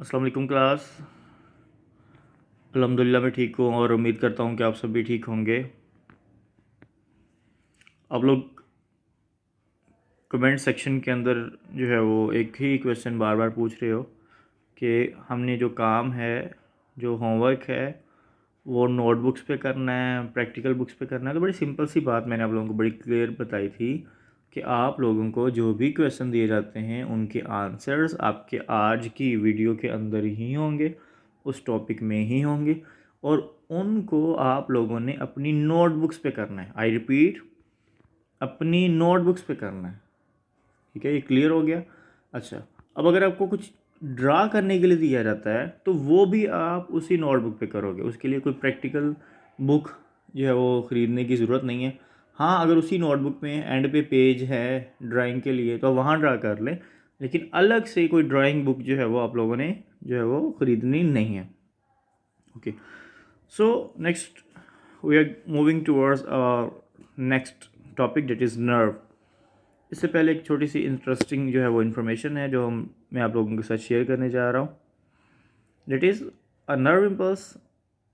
अस्सलाम वालेकुम क्लास। अल्हम्दुलिल्लाह मैं ठीक हूँ और उम्मीद करता हूँ कि आप सब भी ठीक होंगे। आप लोग कमेंट सेक्शन के अंदर जो है वो एक ही क्वेश्चन बार बार पूछ रहे हो कि हमने जो काम है, जो होमवर्क है, वो नोटबुक्स पे करना है, प्रैक्टिकल बुक्स पे करना है। तो बड़ी सिंपल सी बात मैंने आप लोगों को बड़ी क्लियर बताई थी कि आप लोगों को जो भी क्वेश्चन दिए जाते हैं उनके आंसर्स आपके आज की वीडियो के अंदर ही होंगे, उस टॉपिक में ही होंगे और उनको आप लोगों ने अपनी नोटबुक्स पे करना है। आई रिपीट, अपनी नोटबुक्स पे करना है। ठीक है, ये क्लियर हो गया। अच्छा, अब अगर आपको कुछ ड्रा करने के लिए दिया जाता है तो वो भी आप उसी नोटबुक पे करोगे। उसके लिए कोई प्रैक्टिकल बुक जो है वो ख़रीदने की ज़रूरत नहीं है। हाँ, अगर उसी नोटबुक में एंड पे पेज है ड्राइंग के लिए तो वहाँ ड्रा कर लें, लेकिन अलग से कोई ड्राइंग बुक जो है वो आप लोगों ने जो है वो ख़रीदनी नहीं है। Okay, so next we are moving towards next topic, that is nerve. इससे पहले एक छोटी सी इंटरेस्टिंग जो है वो इन्फॉर्मेशन है जो मैं आप लोगों के साथ शेयर करने जा रहा हूँ। That is a nerve impulse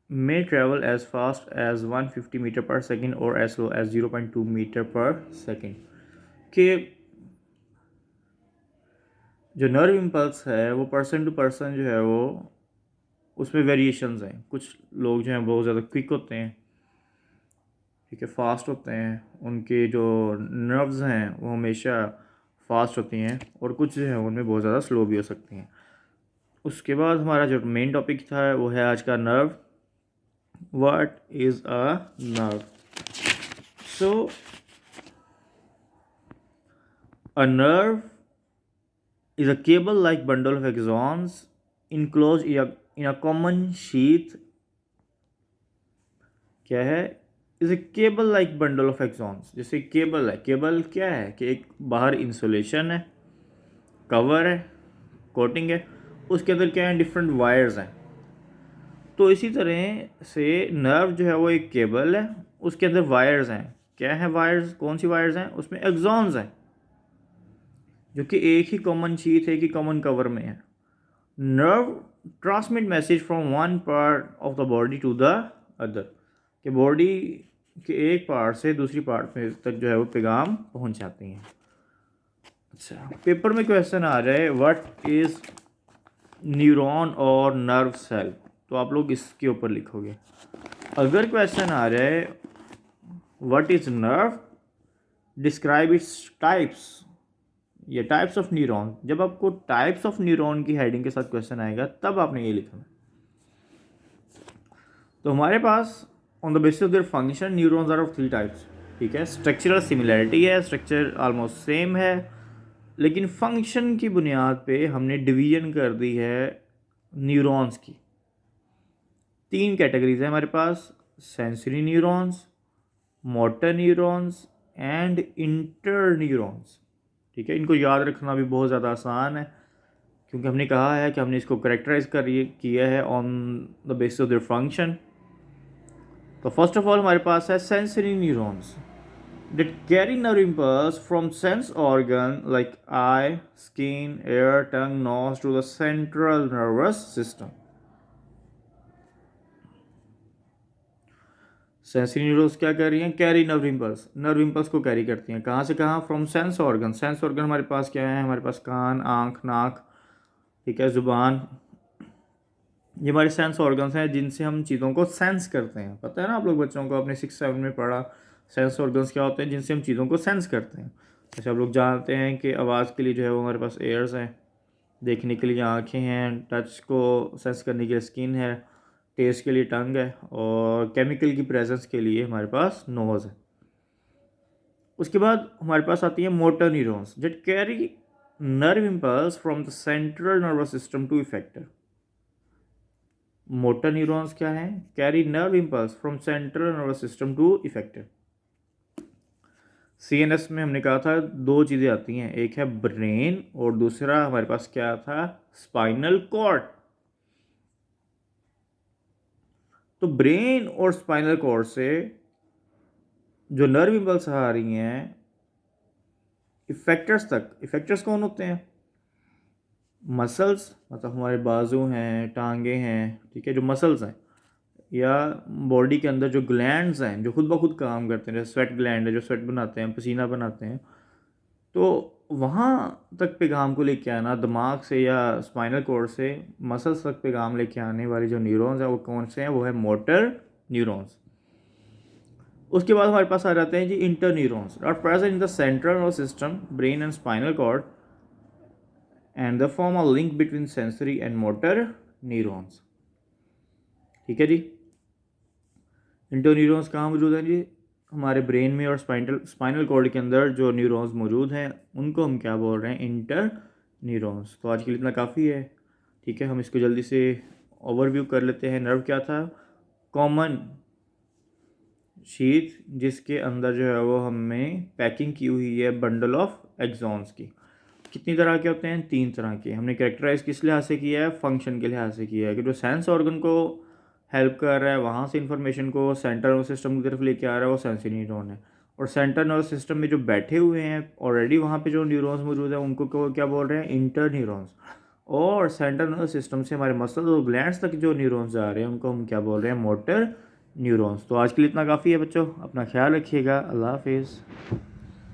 may travel as fast as 150 metre per second और as slow as 0.2 metre per second. कि जो नर्व इम्पल्स है वो पर्सन टू पर्सन जो है वो उसमें वेरिएशंस हैं। कुछ लोग जो हैं बहुत ज़्यादा क्विक होते हैं, ठीक है, फास्ट होते हैं, उनके जो नर्व्स हैं वो हमेशा फास्ट होती हैं, और कुछ जो है उनमें बहुत ज़्यादा स्लो भी हो सकती हैं। उसके बाद हमारा जो मेन टॉपिक था वो है आज का nerve. What is a nerve? So a nerve is a cable-like bundle of axons enclosed in a common sheath. क्या है? is a cable-like bundle of axons. जैसे केबल है, केबल क्या है कि एक बाहर इंसुलेशन है, कवर है, कोटिंग है, उसके अंदर क्या है, डिफरेंट वायर्स हैं। तो इसी तरह से नर्व जो है वो एक केबल है, उसके अंदर वायर्स हैं। क्या है वायर्स? कौन सी वायर्स हैं? उसमें एक्सॉन्स हैं जो कि एक ही कॉमन शीट, एक ही कॉमन कवर में है। Nerve transmit message from one part of the body to the other, कि बॉडी के एक पार्ट से दूसरी पार्ट में तक जो है वो पैगाम पहुंच जाती हैं। अच्छा, पेपर में क्वेश्चन आ रहा है व्हाट इज न्यूरॉन और नर्व सेल, तो आप लोग इसके ऊपर लिखोगे। अगर क्वेश्चन आ रहा है what is nerve, describe its types या टाइप्स ऑफ न्यूरॉन, जब आपको टाइप्स ऑफ न्यूरॉन की हेडिंग के साथ क्वेश्चन आएगा तब आपने ये लिखना। तो हमारे पास on the basis of their function neurons are of three types. ठीक है, स्ट्रक्चरल सिमिलैरिटी है, स्ट्रक्चर ऑलमोस्ट सेम है, लेकिन फंक्शन की बुनियाद पे हमने डिवीजन कर दी है न्यूरॉन्स की। तीन कैटेगरीज है हमारे पास, sensory neurons, motor neurons and interneurons. ठीक है, इनको याद रखना भी बहुत ज़्यादा आसान है क्योंकि हमने कहा है कि हमने इसको करेक्टराइज किया है on the basis of their function. तो फर्स्ट ऑफ ऑल हमारे पास है sensory neurons that carry nerve impulse from sense organ like eye, skin, ear, tongue, nose to the central nervous system. Sensory neurons क्या कर रही हैं? Carry nerve impulse, nerve impulse को carry करती हैं। कहाँ से कहाँ? From sense organ. Sense organ हमारे पास क्या है? हमारे पास कान, आँख, नाक, ठीक है, ज़ुबान। ये हमारे सेंस ऑर्गन्स हैं जिनसे हम चीज़ों को सेंस करते हैं। पता है ना आप लोग बच्चों को, अपने 6-7 में पढ़ा सेंस ऑर्गन्स क्या होते हैं, जिनसे हम चीज़ों को सेंस करते हैं। जैसे आप लोग जानते हैं कि आवाज़ के लिए जो है वो हमारे पास एयर्स हैं, देखने के लिए आँखें हैं, टच को सेंस करने के लिए स्किन है, टेस्ट के लिए टंग है, और केमिकल की प्रेजेंस के लिए हमारे पास नोज़ है। उसके बाद हमारे पास आती है motor neurons that carry nerve impulse from the central nervous system to effector. Motor neurons क्या हैं? Carry nerve impulse from central nervous system to effector. CNS में हमने कहा था दो चीज़ें आती हैं, एक है ब्रेन और दूसरा हमारे पास क्या था? Spinal cord. तो ब्रेन और स्पाइनल कॉर्ड से जो नर्व इम्पल्स आ रही हैं इफेक्टर्स तक, इफेक्टर्स कौन होते हैं? मसल्स मतलब हमारे बाजू हैं, टांगे हैं, ठीक है, जो मसल्स हैं, या बॉडी के अंदर जो ग्लैंड्स हैं जो खुद ब खुद काम करते हैं, जैसे स्वेट ग्लैंड है जो स्वेट बनाते हैं, पसीना बनाते हैं, तो वहाँ तक पैगाम को लेके आना दिमाग से या स्पाइनल कॉर्ड से मसल्स तक पैगाम लेके आने वाली जो न्यूरॉन्स हैं वो कौन से हैं? वो है मोटर न्यूरॉन्स। उसके बाद हमारे पास आ जाते हैं जी interneurons are present in the central nervous system, brain and spinal cord and the form a link between sensory and motor neurons. ठीक है जी। इंटर न्यूरॉन्स कहाँ मौजूद हैं जी? हमारे ब्रेन में और स्पाइनल कॉर्ड के अंदर जो न्यूरॉन्स मौजूद हैं उनको हम क्या बोल रहे हैं? Inter neurons. तो आज के लिए इतना काफ़ी है, ठीक है। हम इसको जल्दी से ओवरव्यू कर लेते हैं। नर्व क्या था? कॉमन शीथ जिसके अंदर जो है वो हमें पैकिंग की हुई है बंडल ऑफ एक्सॉन्स की। कितनी तरह के होते हैं? 3 तरह के। हमने कैरेक्टराइज किस लिहाज से किया है? फंक्शन के लिहाज से किया है कि जो सेंस ऑर्गन को हेल्प कर रहा है वहाँ से इन्फॉर्मेशन को सेंट्रल नर्वस सिस्टम की तरफ लेके आ रहा है वो सेंसरी न्यूरॉन है, और सेंट्रल नर्वस सिस्टम में जो बैठे हुए हैं ऑलरेडी वहाँ पे जो न्यूरॉन्स मौजूद हैं उनको क्या बोल रहे हैं? Inter neurons. और सेंट्रल नर्वस सिस्टम से हमारे मसल्स और ग्लैंड्स तक जो न्यूरॉन्स जा रहे हैं उनको हम क्या बोल रहे हैं? Motor neurons. तो आज के लिए इतना काफ़ी है बच्चों, अपना ख्याल रखिएगा। अल्लाह हाफिज़।